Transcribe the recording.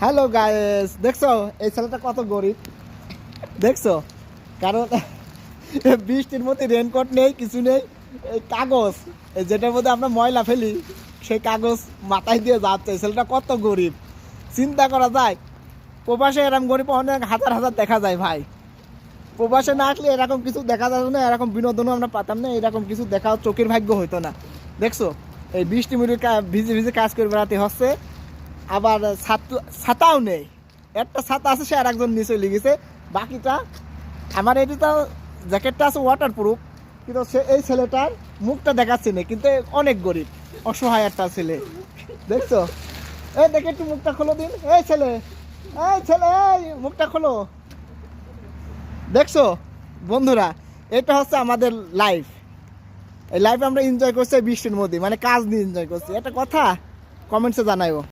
Hello guys, দেখছো এই ছেলেটা কত গরিব দেখছো? কারণ বৃষ্টির মধ্যে রেনকোট নেই, কিছু নেই, এই কাগজ যেটার মধ্যে আমরা ময়লা ফেলি সেই কাগজ মাথায় দিয়ে যাচ্ছে। এই ছেলেটা কত গরিব চিন্তা করা যায়। প্রবাসে এরকম গরিব অনেক হাজার হাজার দেখা যায় ভাই। প্রবাসে না আসলে এরকম কিছু দেখা যেত না, এরকম বিনোদনও আমরা পাতাম না, এরকম কিছু দেখা চোখের ভাগ্য হইতো না। দেখছো এই বৃষ্টি মুড়ির ভিজে ভিজে কাজ করে বেড়াতে হচ্ছে। আবার ছাতাও নেই, একটা ছাতা আছে সে আর একজন নিচে লেগেছে, বাকিটা আমার এদিকে জ্যাকেটটা আছে ওয়াটার প্রুফ, কিন্তু সে এই ছেলেটার মুখটা দেখাচ্ছে না, কিন্তু অনেক গরিব অসহায় একটা ছেলে। দেখছো? এই দেখে একটু মুখটা খোলো দিন, এই ছেলে, এই ছেলে, এই মুখটা খোলো। দেখছো বন্ধুরা, এটা হচ্ছে আমাদের লাইফ। এই লাইফে আমরা এনজয় করছি বৃষ্টির মধ্যে, মানে কাজ নিয়ে এনজয় করছি। একটা কথা কমেন্টসে জানাইও।